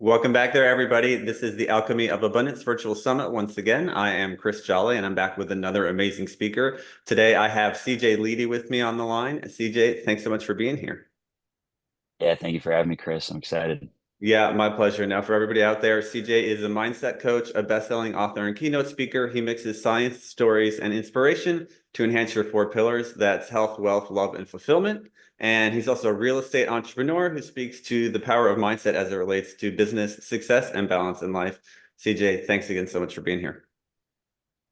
Welcome back there, everybody. This is the Alchemy of Abundance Virtual Summit. Once again, I am Chris Jolly, and I'm back with another amazing speaker. Today, I have CJ Ledy with me on the line. CJ, thanks so much for being here. Yeah, thank you for having me, Chris. I'm excited. Yeah, my pleasure. Now, for everybody out there, CJ is a mindset coach, a best-selling author, and keynote speaker. He mixes science, stories, and inspiration to enhance your four pillars. That's health, wealth, love, and fulfillment. And he's also a real estate entrepreneur who speaks to the power of mindset as it relates to business, success, and balance in life. CJ, thanks again so much for being here.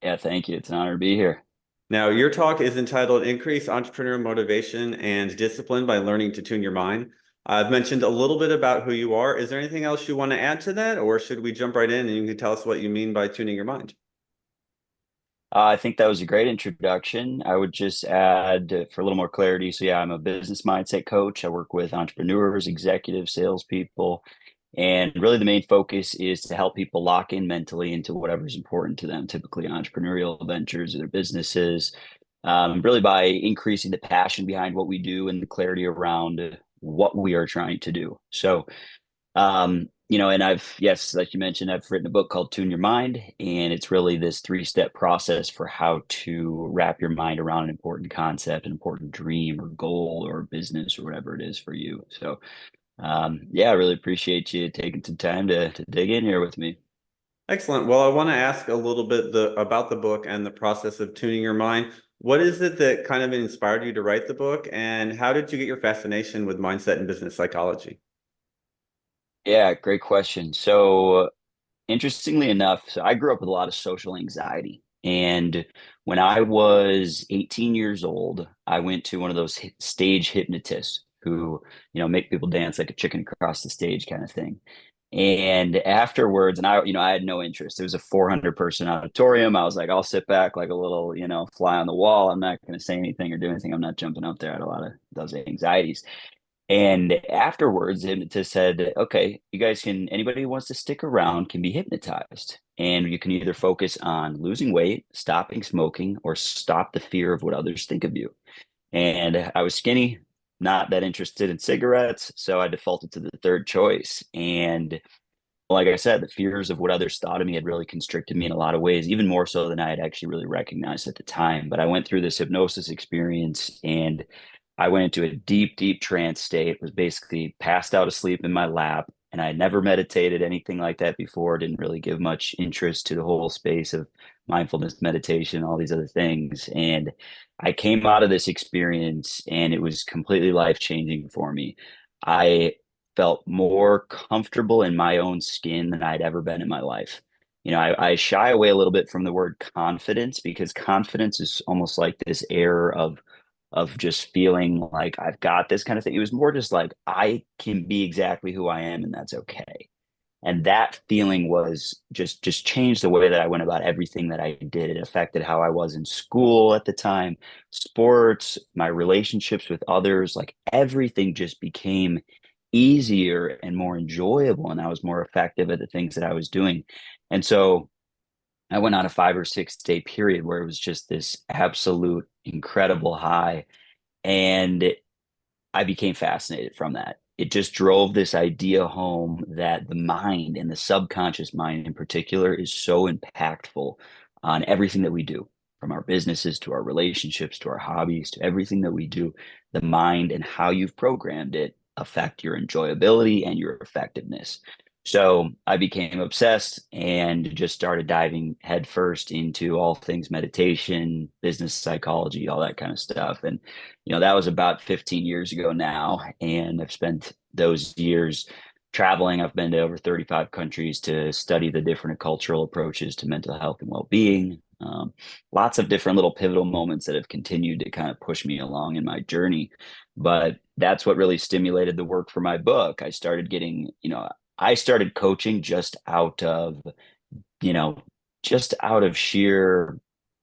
Yeah, thank you. It's an honor to be here. Now, your talk is entitled Increase Entrepreneur Motivation and Discipline by Learning to Tune Your Mind. I've mentioned a little bit about who you are. Is there anything else you want to add to that, or should we jump right in and you can tell us what you mean by tuning your mind? I think that was a great introduction. I would just add for a little more clarity. So, yeah, I'm a business mindset coach. I work with entrepreneurs, executives, salespeople, and really the main focus is to help people lock in mentally into whatever's important to them, typically entrepreneurial ventures or their businesses, really by increasing the passion behind what we do and the clarity around what we are trying to do. So, and yes, like you mentioned, I've written a book called Tune Your Mind, and it's really this three-step process for how to wrap your mind around an important concept, an important dream or goal or business or whatever it is for you. So, yeah, I really appreciate you taking some time to dig in here with me. Excellent. Well, I want to ask a little bit about the book and the process of tuning your mind. What is it that kind of inspired you to write the book, and how did you get your fascination with mindset and business psychology? Yeah, great question. So, interestingly enough, so I grew up with a lot of social anxiety. And when I was 18 years old, I went to one of those stage hypnotists who, make people dance like a chicken across the stage kind of thing. And afterwards, and I had no interest. It was a 400 person auditorium. I was like, I'll sit back like a little, fly on the wall. I'm not going to say anything or do anything. I'm not jumping up there. I had a lot of those anxieties. And afterwards, the hypnotist said, okay, anybody who wants to stick around can be hypnotized. And you can either focus on losing weight, stopping smoking, or stop the fear of what others think of you. And I was skinny, not that interested in cigarettes. So I defaulted to the third choice. And like I said, the fears of what others thought of me had really constricted me in a lot of ways, even more so than I had actually really recognized at the time. But I went through this hypnosis experience and I went into a deep, deep trance state, was basically passed out asleep in my lap. And I had never meditated anything like that before, didn't really give much interest to the whole space of mindfulness meditation, all these other things. And I came out of this experience and it was completely life changing for me. I felt more comfortable in my own skin than I'd ever been in my life. I shy away a little bit from the word confidence because confidence is almost like this air of just feeling like I've got this kind of thing. It was more just like I can be exactly who I am and that's okay. And that feeling was just changed the way that I went about everything that I did. It affected how I was in school at the time, sports, my relationships with others, like everything just became easier and more enjoyable and I was more effective at the things that I was doing. And so I went on a 5 or 6 day period where it was just this absolute incredible high. And I became fascinated from that. It just drove this idea home that the mind and the subconscious mind in particular is so impactful on everything that we do, from our businesses to our relationships to our hobbies to everything that we do. The mind and how you've programmed it affect your enjoyability and your effectiveness. So I became obsessed and just started diving headfirst into all things meditation, business psychology, all that kind of stuff. And that was about 15 years ago now. And I've spent those years traveling. I've been to over 35 countries to study the different cultural approaches to mental health and well-being. Lots of different little pivotal moments that have continued to kind of push me along in my journey. But that's what really stimulated the work for my book. I started coaching you know, just out of sheer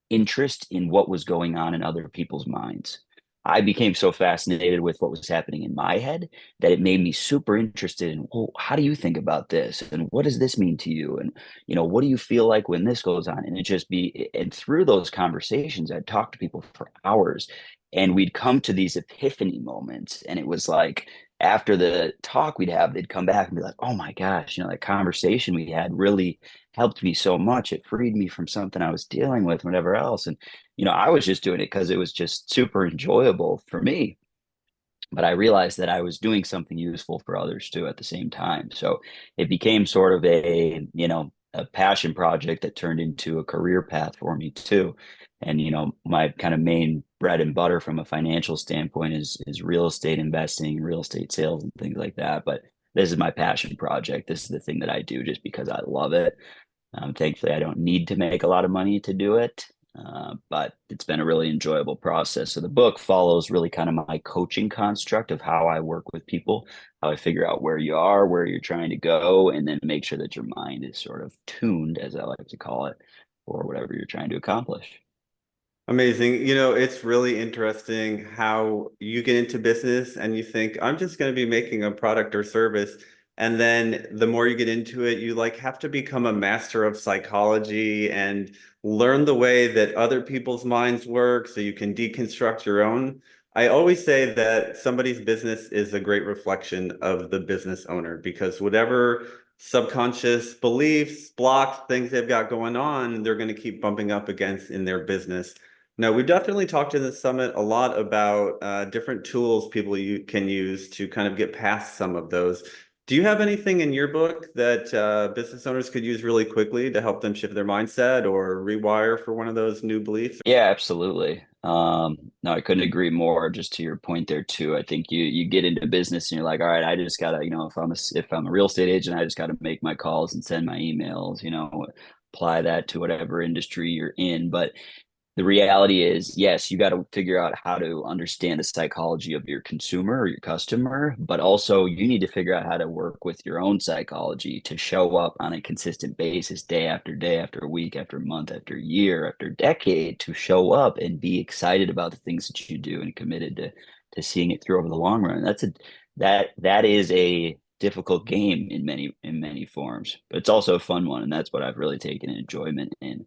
interest in what was going on in other people's minds. I became so fascinated with what was happening in my head that it made me super interested in, well, how do you think about this? And what does this mean to you? And, what do you feel like when this goes on? And through those conversations, I'd talk to people for hours and we'd come to these epiphany moments. And it was like, after the talk we'd have, they'd come back and be like, "Oh my gosh, that conversation we had really helped me so much. It freed me from something I was dealing with, whatever else." And I was just doing it because it was just super enjoyable for me, but I realized that I was doing something useful for others too at the same time. So it became sort of a passion project that turned into a career path for me too. And my kind of main bread and butter from a financial standpoint is real estate investing, real estate sales, and things like that. But this is my passion project. This is the thing that I do just because I love it. Thankfully, I don't need to make a lot of money to do it, but it's been a really enjoyable process. So the book follows really kind of my coaching construct of how I work with people, how I figure out where you are, where you're trying to go, and then make sure that your mind is sort of tuned, as I like to call it, for whatever you're trying to accomplish. Amazing. It's really interesting how you get into business and you think, I'm just going to be making a product or service. And then the more you get into it, you like have to become a master of psychology and learn the way that other people's minds work so you can deconstruct your own. I always say that somebody's business is a great reflection of the business owner because whatever subconscious beliefs, blocks, things they've got going on, they're going to keep bumping up against in their business. No, we've definitely talked in the summit a lot about different tools people you can use to kind of get past some of those. Do you have anything in your book that business owners could use really quickly to help them shift their mindset or rewire for one of those new beliefs? Yeah, absolutely. No, I couldn't agree more. Just to your point there too. I think you get into business and you're like, all right, I just gotta, if I'm a real estate agent, I just gotta make my calls and send my emails. Apply that to whatever industry you're in. But the reality is, yes, you got to figure out how to understand the psychology of your consumer or your customer, but also you need to figure out how to work with your own psychology to show up on a consistent basis, day after week, after month, after year, after decade, to show up and be excited about the things that you do and committed to seeing it through over the long run. That is a difficult game in many forms, but it's also a fun one, and that's what I've really taken enjoyment in.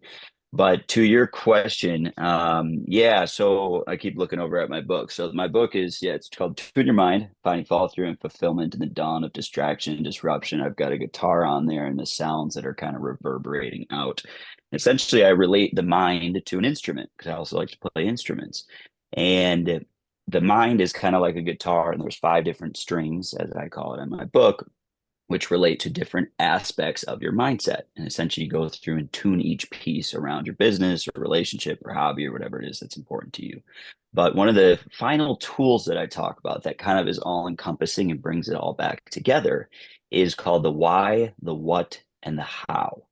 But to your question, yeah, so I keep looking over at my book. So my book is, yeah, it's called Tune Your Mind, Finding Follow Through and Fulfillment in the Dawn of Distraction and Disruption. I've got a guitar on there and the sounds that are kind of reverberating out. Essentially, I relate the mind to an instrument because I also like to play instruments. And the mind is kind of like a guitar, and there's five different strings, as I call it in my book, which relate to different aspects of your mindset. And essentially, you go through and tune each piece around your business or relationship or hobby or whatever it is that's important to you. But one of the final tools that I talk about that kind of is all encompassing and brings it all back together is called the why, the what, and the how.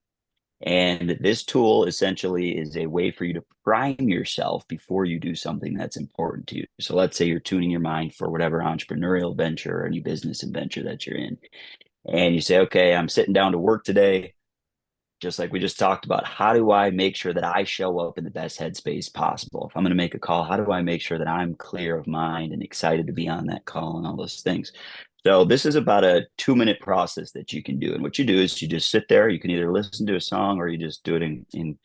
And this tool essentially is a way for you to prime yourself before you do something that's important to you. So let's say you're tuning your mind for whatever entrepreneurial venture or any business adventure that you're in, and you say, okay, I'm sitting down to work today, just like we just talked about. How do I make sure that I show up in the best headspace possible? If I'm going to make a call, how do I make sure that I'm clear of mind and excited to be on that call and all those things? So this is about a 2-minute process that you can do. And what you do is you just sit there. You can either listen to a song or you just do it in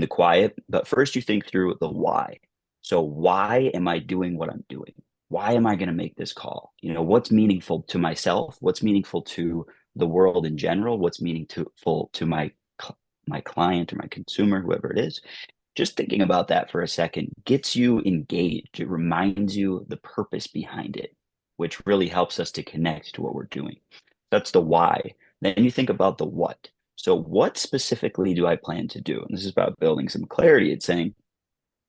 the quiet. But first you think through the why. So why am I doing what I'm doing? Why am I going to make this call? What's meaningful to myself? What's meaningful to the world in general? What's meaningful to my client or my consumer, whoever it is? Just thinking about that for a second gets you engaged. It reminds you the purpose behind it, which really helps us to connect to what we're doing. That's the why. Then you think about the what. So, what specifically do I plan to do? And this is about building some clarity. It's saying,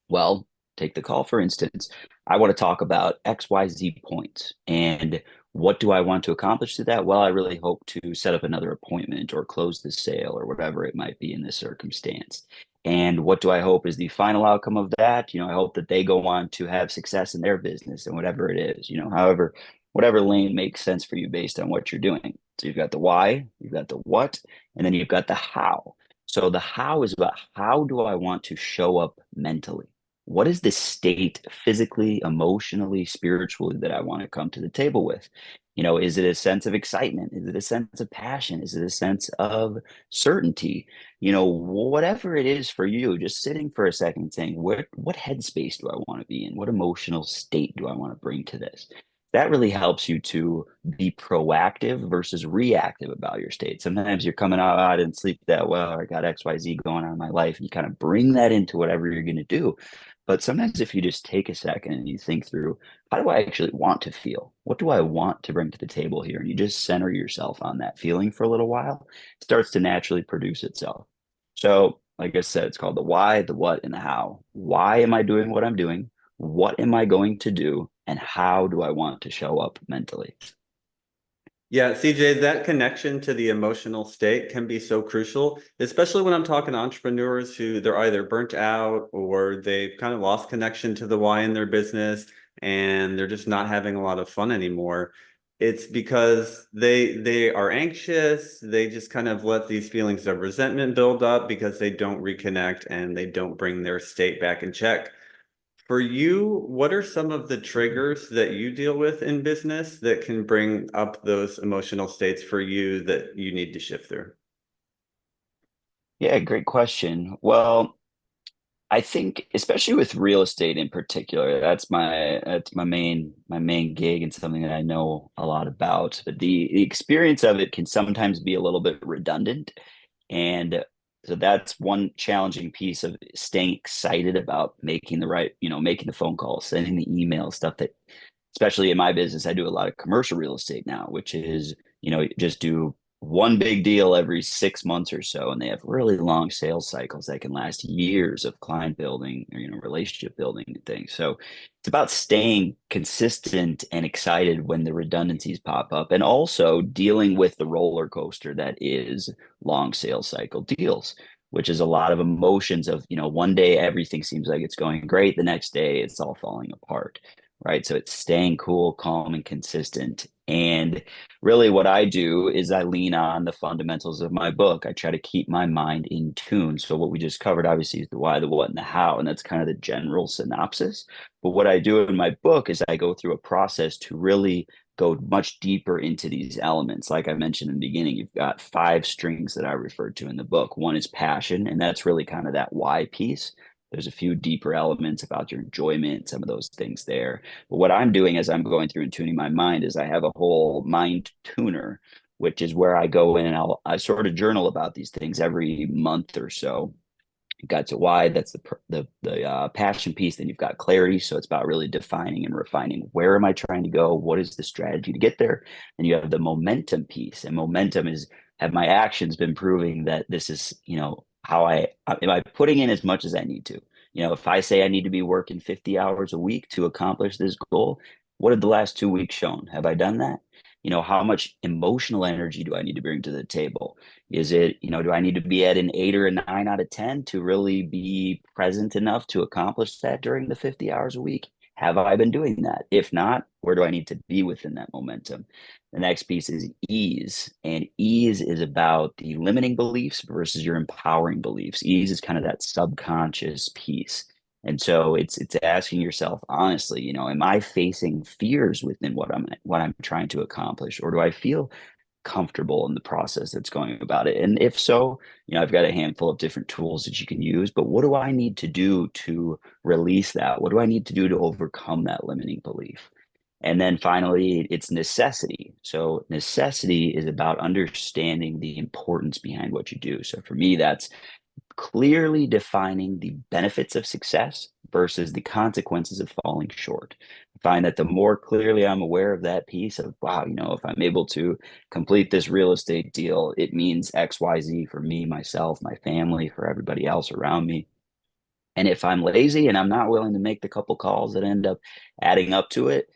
well, take the call, for instance. I want to talk about XYZ points. And what do I want to accomplish to that? Well, I really hope to set up another appointment or close the sale or whatever it might be in this circumstance. And what do I hope is the final outcome of that? I hope that they go on to have success in their business and whatever it is, however, whatever lane makes sense for you based on what you're doing. So you've got the why, you've got the what, and then you've got the how. So the how is about how do I want to show up mentally? What is the state physically, emotionally, spiritually that I want to come to the table with? Is it a sense of excitement? Is it a sense of passion? Is it a sense of certainty? Whatever it is for you, just sitting for a second and saying, what headspace do I want to be in? What emotional state do I want to bring to this? that really helps you to be proactive versus reactive about your state. Sometimes you're coming out, "Oh, I didn't sleep that well, or I got XYZ going on in my life." And you kind of bring that into whatever you're going to do. But sometimes if you just take a second and you think through, how do I actually want to feel? What do I want to bring to the table here? And you just center yourself on that feeling for a little while, it starts to naturally produce itself. So, like I said, it's called the why, the what, and the how. Why am I doing what I'm doing? What am I going to do? And how do I want to show up mentally? Yeah, CJ, that connection to the emotional state can be so crucial, especially when I'm talking to entrepreneurs who they're either burnt out or they've kind of lost connection to the why in their business and they're just not having a lot of fun anymore. It's because they are anxious, they just kind of let these feelings of resentment build up because they don't reconnect and they don't bring their state back in check. For you, what are some of the triggers that you deal with in business that can bring up those emotional states for you that you need to shift through? Yeah, great question. Well, I think especially with real estate in particular, that's my main gig and something that I know a lot about. But the experience of it can sometimes be a little bit redundant. And so that's one challenging piece of staying excited about making the right, making the phone calls, sending the email, stuff that, especially in my business, I do a lot of commercial real estate now, which is, just do one big deal every 6 months or so. And they have really long sales cycles that can last years of client building or, relationship building and things. So it's about staying consistent and excited when the redundancies pop up and also dealing with the roller coaster that is long sales cycle deals, which is a lot of emotions of, one day everything seems like it's going great. The next day it's all falling apart. Right. So it's staying cool, calm, and consistent. And really what I do is I lean on the fundamentals of my book. I try to keep my mind in tune. So what we just covered obviously is the why, the what, and the how. And that's kind of the general synopsis. But what I do in my book is I go through a process to really go much deeper into these elements. Like I mentioned in the beginning, you've got 5 strings that I referred to in the book. One is passion, and that's really kind of that why piece. There's a few deeper elements about your enjoyment, some of those things there. But what I'm doing as I'm going through and tuning my mind is I have a whole mind tuner, which is where I go in and I sort of journal about these things every month or so. You've got to why, that's the passion piece. Then you've got clarity, so it's about really defining and refining where am I trying to go, what is the strategy to get there. And you have the momentum piece, and momentum is, have my actions been proving that this is, how I am I putting in as much as I need to. If I say I need to be working 50 hours a week to accomplish this goal, what have the last 2 weeks shown? Have I done that? How much emotional energy do I need to bring to the table? Is it, do I need to be at an 8 or a 9 out of 10 to really be present enough to accomplish that during the 50 hours a week? Have I been doing that? If not, where do I need to be within that momentum? The next piece is ease. And ease is about the limiting beliefs versus your empowering beliefs. Ease is kind of that subconscious piece. And so it's asking yourself honestly, am I facing fears within what I'm trying to accomplish, or do I feel comfortable in the process that's going about it? And if so, I've got a handful of different tools that you can use, but what do I need to do to release that? What do I need to do to overcome that limiting belief? And then finally, it's necessity. So necessity is about understanding the importance behind what you do. So for me, that's clearly defining the benefits of success versus the consequences of falling short. I find that the more clearly I'm aware of that piece of, wow, if I'm able to complete this real estate deal, it means XYZ for me, myself, my family, for everybody else around me. And if I'm lazy and I'm not willing to make the couple calls that end up adding up to it,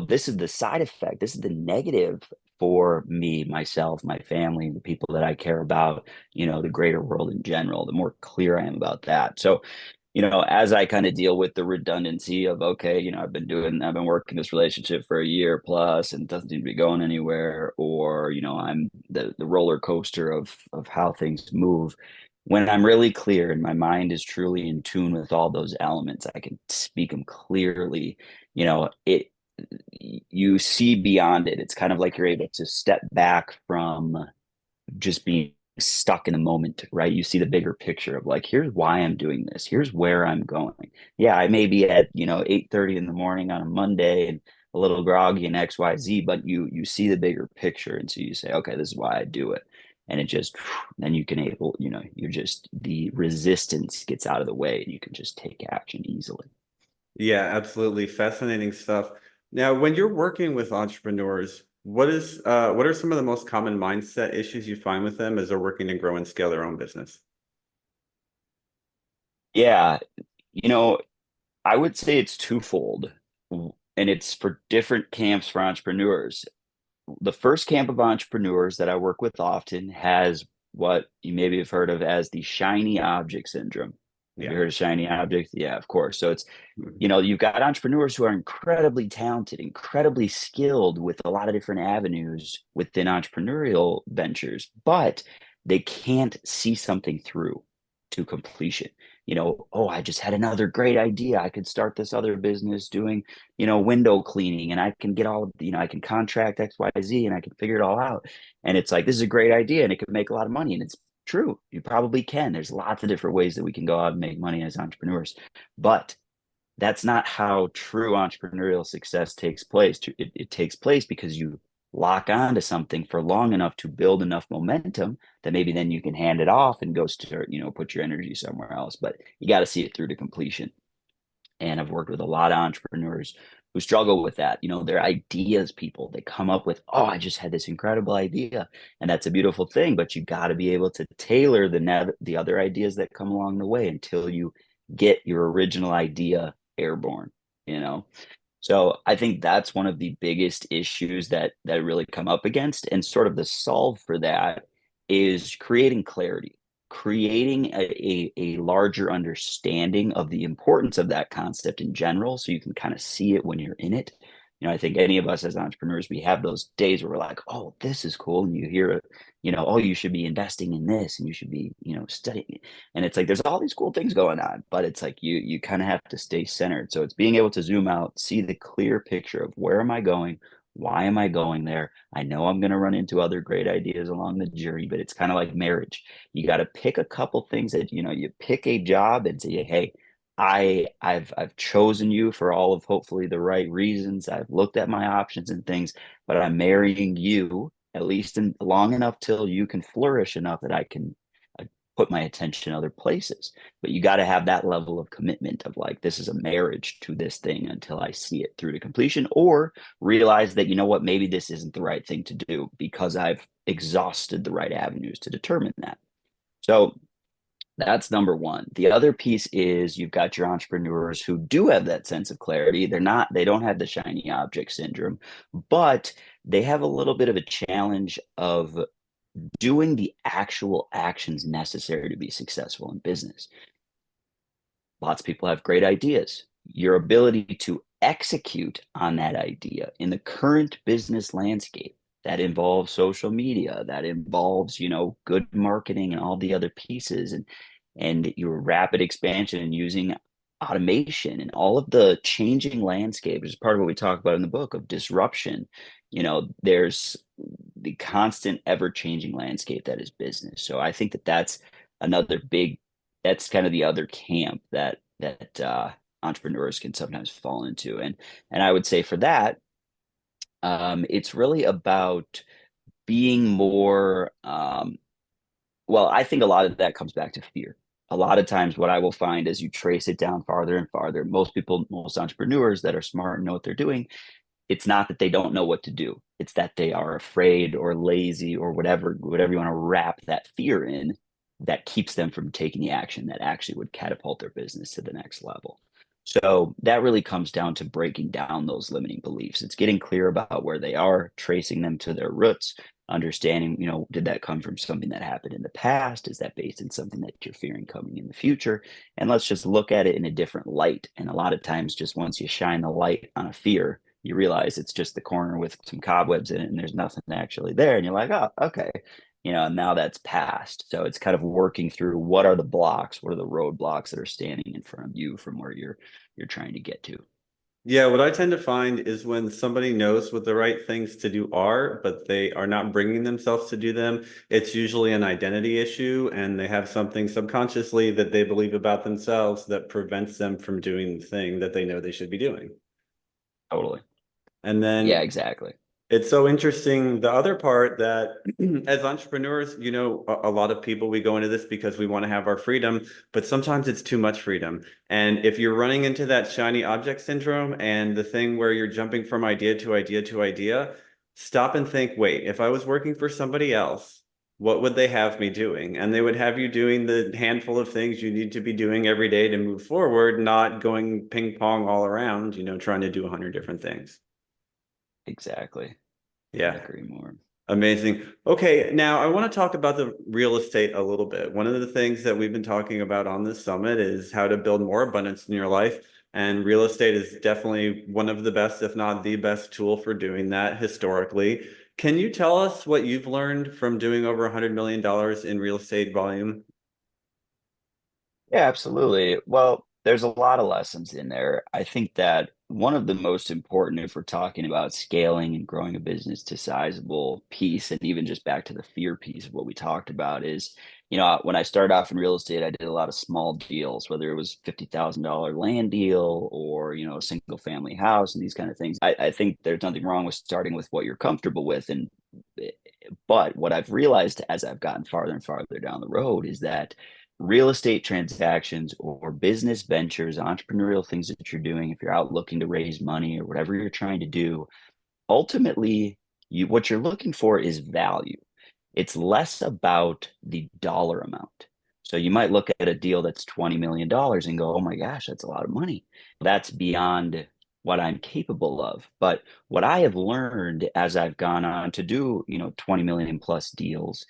this is the side effect. This is the negative for me, myself, my family, the people that I care about, the greater world in general, the more clear I am about that. So, as I kind of deal with the redundancy of, okay, I've been working this relationship for a year plus and it doesn't seem to be going anywhere, or, I'm the roller coaster of how things move. When I'm really clear and my mind is truly in tune with all those elements, I can speak them clearly. It you see beyond it. It's kind of like you're able to step back from just being stuck in a moment, right? You see the bigger picture of like, here's why I'm doing this. Here's where I'm going. Yeah, I may be at, 8:30 in the morning on a Monday and a little groggy and XYZ, but you see the bigger picture. And so you say, okay, this is why I do it. And it just, then you can able, you're just, the resistance gets out of the way and you can just take action easily. Yeah, absolutely. Fascinating stuff. Now, when you're working with entrepreneurs, what are some of the most common mindset issues you find with them as they're working to grow and scale their own business? Yeah. You know, I would say it's twofold, and it's for different camps for entrepreneurs. The first camp of entrepreneurs that I work with often has what you maybe have heard of as the shiny object syndrome. Have you Yeah. heard of shiny object? Yeah, of course. So it's, Mhm. you've got entrepreneurs who are incredibly talented, incredibly skilled with a lot of different avenues within entrepreneurial ventures, but they can't see something through to completion. Oh, I just had another great idea. I could start this other business doing, window cleaning, and I can get all of, I can contract XYZ and I can figure it all out. And it's like, this is a great idea and it could make a lot of money. And it's true. You probably can. There's lots of different ways that we can go out and make money as entrepreneurs. But that's not how true entrepreneurial success takes place. It takes place because you lock on to something for long enough to build enough momentum that maybe then you can hand it off and go start, put your energy somewhere else. But you got to see it through to completion. And I've worked with a lot of entrepreneurs who struggle with that. They're ideas people. They come up with, oh, I just had this incredible idea. And that's a beautiful thing, but you got to be able to tailor the other ideas that come along the way until you get your original idea airborne, you know? So I think that's one of the biggest issues that really come up against. And sort of the solve for that is creating clarity, creating a larger understanding of the importance of that concept in general, so you can kind of see it when you're in it. I think any of us as entrepreneurs, we have those days where we're like, oh, this is cool. And you hear, oh, you should be investing in this and you should be, studying. And it's like there's all these cool things going on, but it's like you kind of have to stay centered. So it's being able to zoom out, see the clear picture of where am I going, why am I going there. I know I'm going to run into other great ideas along the journey, but it's kind of like marriage. You got to pick a couple things that, you pick a job and say, hey, I've chosen you for all of hopefully the right reasons. I've looked at my options and things, but I'm marrying you at least long enough till you can flourish enough that I can uh, put my attention other places. But you got to have that level of commitment of like, this is a marriage to this thing until I see it through to completion, or realize that, what, maybe this isn't the right thing to do because I've exhausted the right avenues to determine that. So that's number one. The other piece is you've got your entrepreneurs who do have that sense of clarity. They don't have the shiny object syndrome, but they have a little bit of a challenge of doing the actual actions necessary to be successful in business. Lots of people have great ideas. Your ability to execute on that idea in the current business landscape that involves social media, that involves, good marketing and all the other pieces, and your rapid expansion and using automation and all of the changing landscape, which is part of what we talk about in the book of disruption. There's the constant ever changing landscape that is business. So I think that that's another big, that's kind of the other camp that entrepreneurs can sometimes fall into. And I would say for that, it's really about being more, well, I think a lot of that comes back to fear. A lot of times, what I will find as you trace it down farther and farther, most people, most entrepreneurs that are smart and know what they're doing, it's not that they don't know what to do. It's that they are afraid or lazy or whatever you want to wrap that fear in, that keeps them from taking the action that actually would catapult their business to the next level. So that really comes down to breaking down those limiting beliefs. It's getting clear about where they are, tracing them to their roots, understanding, did that come from something that happened in the past? Is that based in something that you're fearing coming in the future? And let's just look at it in a different light. And a lot of times, just once you shine the light on a fear, you realize it's just the corner with some cobwebs in it and there's nothing actually there. And you're like, oh, okay. Now that's passed. So it's kind of working through what are the blocks, what are the roadblocks that are standing in front of you from where you're trying to get to. Yeah, what I tend to find is when somebody knows what the right things to do are, but they are not bringing themselves to do them, it's usually an identity issue, and they have something subconsciously that they believe about themselves that prevents them from doing the thing that they know they should be doing. Totally. And Yeah, then exactly. it's so interesting. The other part that as entrepreneurs, a lot of people, we go into this because we want to have our freedom, but sometimes it's too much freedom. And if you're running into that shiny object syndrome and the thing where you're jumping from idea to idea to idea, stop and think, wait, if I was working for somebody else, what would they have me doing? And they would have you doing the handful of things you need to be doing every day to move forward, not going ping pong all around, trying to do 100 different things. Exactly. Couldn't Yeah. agree more. Amazing. Okay, now I want to talk about the real estate a little bit. One of the things that we've been talking about on this summit is how to build more abundance in your life. And real estate is definitely one of the best, if not the best tool for doing that historically. Can you tell us what you've learned from doing over $100 million in real estate volume? Yeah, absolutely. Well, there's a lot of lessons in there. I think that one of the most important, if we're talking about scaling and growing a business to sizable piece, and even just back to the fear piece of what we talked about, is, when I started off in real estate, I did a lot of small deals, whether it was $50,000 land deal or, a single family house and these kind of things. I think there's nothing wrong with starting with what you're comfortable with. But what I've realized as I've gotten farther and farther down the road is that real estate transactions or business ventures, entrepreneurial things that you're doing, if you're out looking to raise money or whatever you're trying to do, ultimately, what you're looking for is value. It's less about the dollar amount. So you might look at a deal that's $20 million and go, oh my gosh, that's a lot of money. That's beyond what I'm capable of. But what I have learned as I've gone on to do, 20 million plus deals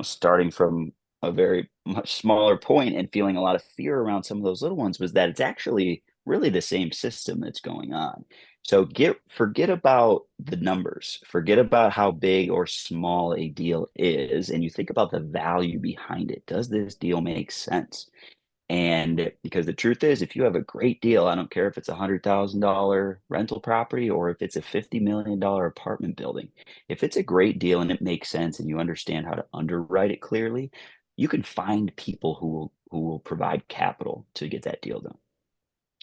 starting from a very much smaller point and feeling a lot of fear around some of those little ones was that it's actually really the same system that's going on. So forget about the numbers, forget about how big or small a deal is, and you think about the value behind it. Does this deal make sense? And because the truth is, if you have a great deal, I don't care if it's $100,000 rental property or if it's a $50 million apartment building, if it's a great deal and it makes sense and you understand how to underwrite it clearly, you can find people who will provide capital to get that deal done.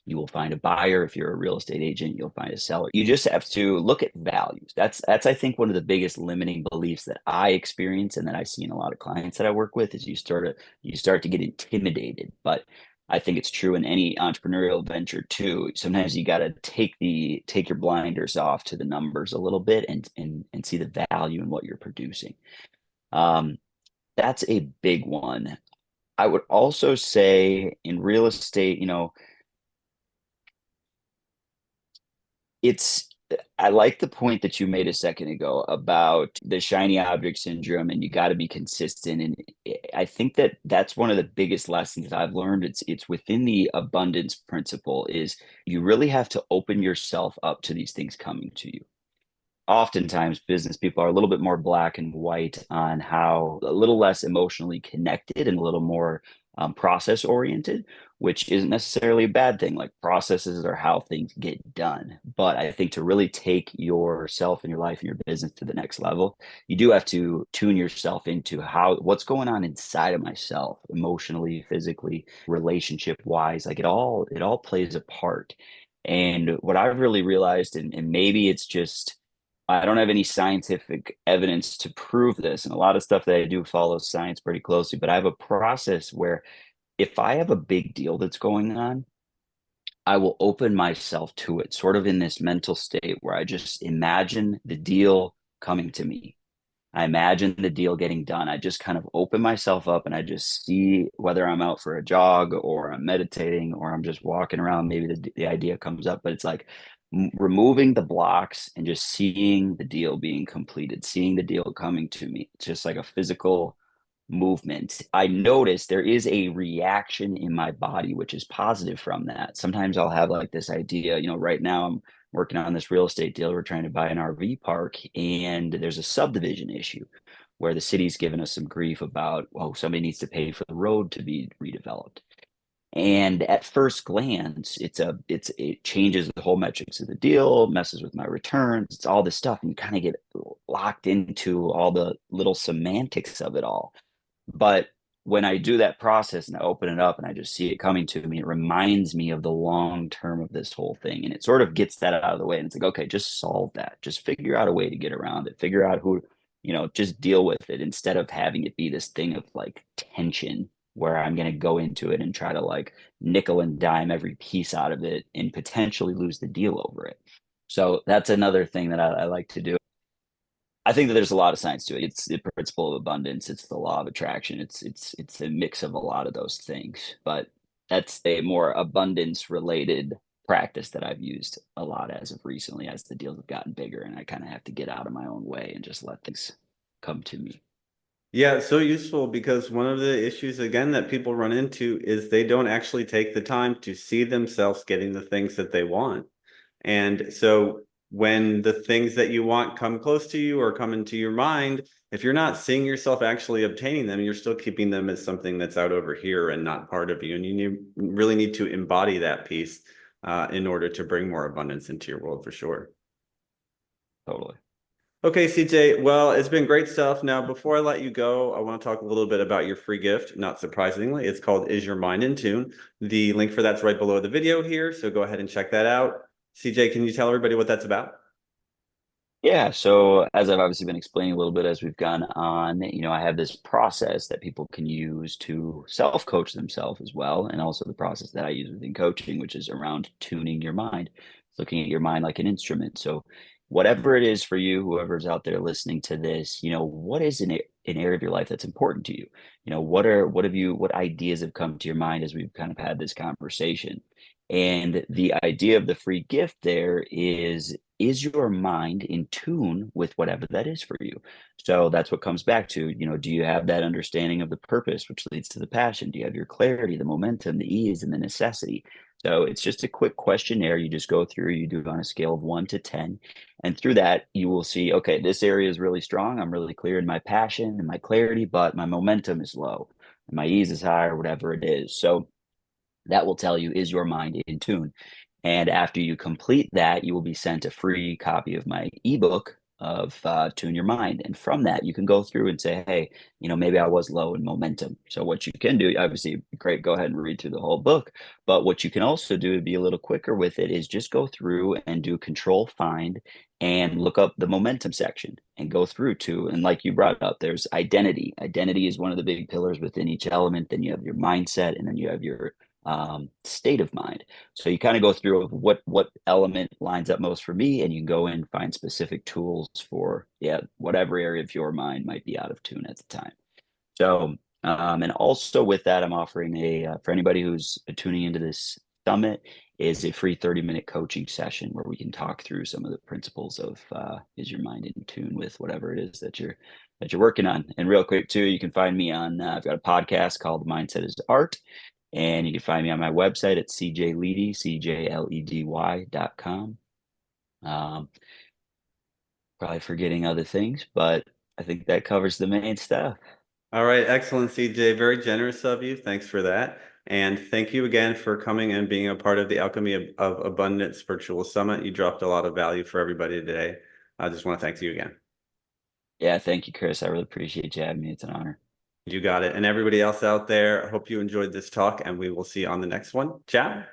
You will find a buyer if you're a real estate agent. You'll find a seller. You just have to look at values. That's I think one of the biggest limiting beliefs that I experience and that I see in a lot of clients that I work with is you start to get intimidated. But I think it's true in any entrepreneurial venture too. Sometimes you got to take your blinders off to the numbers a little bit and see the value in what you're producing. Um, that's a big one. I would also say in real estate, it's I like the point that you made a second ago about the shiny object syndrome and you got to be consistent, and I think that that's one of the biggest lessons that I've learned. It's within the abundance principle is you really have to open yourself up to these things coming to you. Oftentimes business people are a little bit more black and white on how a little less emotionally connected and a little more process oriented, which isn't necessarily a bad thing. Like processes are how things get done. But I think to really take yourself and your life and your business to the next level, you do have to tune yourself into what's going on inside of myself, emotionally, physically, relationship wise. Like it all plays a part. And what I've really realized, and maybe it's just I don't have any scientific evidence to prove this. And a lot of stuff that I do follows science pretty closely, but I have a process where if I have a big deal that's going on, I will open myself to it, sort of in this mental state where I just imagine the deal coming to me. I imagine the deal getting done. I just kind of open myself up and I just see whether I'm out for a jog or I'm meditating or I'm just walking around. Maybe the idea comes up, but it's like removing the blocks and just seeing the deal being completed, seeing the deal coming to me. It's just like a physical movement. I notice there is a reaction in my body, which is positive from that. Sometimes I'll have like this idea, right now I'm working on this real estate deal. We're trying to buy an RV park, and there's a subdivision issue where the city's given us some grief about, oh, somebody needs to pay for the road to be redeveloped. And at first glance, it changes the whole metrics of the deal, messes with my returns, it's all this stuff, and you kind of get locked into all the little semantics of it all. But when I do that process and I open it up and I just see it coming to me, it reminds me of the long term of this whole thing. And it sort of gets that out of the way. And it's like, okay, just solve that. Just figure out a way to get around it. Figure out who, just deal with it instead of having it be this thing of like tension where I'm going to go into it and try to like nickel and dime every piece out of it and potentially lose the deal over it. So that's another thing that I like to do. I think that there's a lot of science to it. It's the principle of abundance. It's the law of attraction. It's a mix of a lot of those things. But that's a more abundance related practice that I've used a lot as of recently as the deals have gotten bigger and I kind of have to get out of my own way and just let things come to me. Yeah, it's so useful because one of the issues again that people run into is they don't actually take the time to see themselves getting the things that they want. And so when the things that you want come close to you or come into your mind, if you're not seeing yourself actually obtaining them, you're still keeping them as something that's out over here and not part of you. And really need to embody that piece in order to bring more abundance into your world for sure. Totally. Okay, CJ, well, it's been great stuff. Now, before I let you go, I want to talk a little bit about your free gift. Not surprisingly, it's called Is Your Mind in Tune? The link for that's right below the video here, so go ahead and check that out. CJ, can you tell everybody what that's about? Yeah, so as I've obviously been explaining a little bit as we've gone on, I have this process that people can use to self-coach themselves as well, and also the process that I use within coaching, which is around tuning your mind, looking at your mind like an instrument. So whatever it is for you, whoever's out there listening to this, what is an area of your life that's important to you? What ideas have come to your mind as we've kind of had this conversation? And the idea of the free gift there is your mind in tune with whatever that is for you? So that's what comes back to, do you have that understanding of the purpose, which leads to the passion? Do you have your clarity, the momentum, the ease, and the necessity? So it's just a quick questionnaire. You just go through, you do it on a scale of 1 to 10. And through that, you will see, okay, this area is really strong. I'm really clear in my passion and my clarity, but my momentum is low and my ease is high or whatever it is. So that will tell you, is your mind in tune? And after you complete that, you will be sent a free copy of my ebook of Tune Your Mind. And from that, you can go through and say, hey, maybe I was low in momentum. So what you can do, obviously, great, go ahead and read through the whole book. But what you can also do to be a little quicker with it is just go through and do Control Find and look up the momentum section and go through to, and like you brought up, there's identity. Identity is one of the big pillars within each element. Then you have your mindset, and then you have your state of mind. So you kind of go through what element lines up most for me, and you can go in and find specific tools for whatever area of your mind might be out of tune at the time. So and also with that, I'm offering for anybody who's tuning into this summit is a free 30-minute coaching session where we can talk through some of the principles of is your mind in tune with whatever it is that you're working on. And real quick too, you can find me on I've got a podcast called Mindset is Art. And you can find me on my website at CJ Ledy, CJLEDY.com. Probably forgetting other things, but I think that covers the main stuff. All right, excellent, CJ. Very generous of you. Thanks for that. And thank you again for coming and being a part of the Alchemy of Abundance Virtual Summit. You dropped a lot of value for everybody today. I just want to thank you again. Yeah, thank you, Chris. I really appreciate you having me. It's an honor. You got it. And everybody else out there, I hope you enjoyed this talk, and we will see you on the next one. Ciao.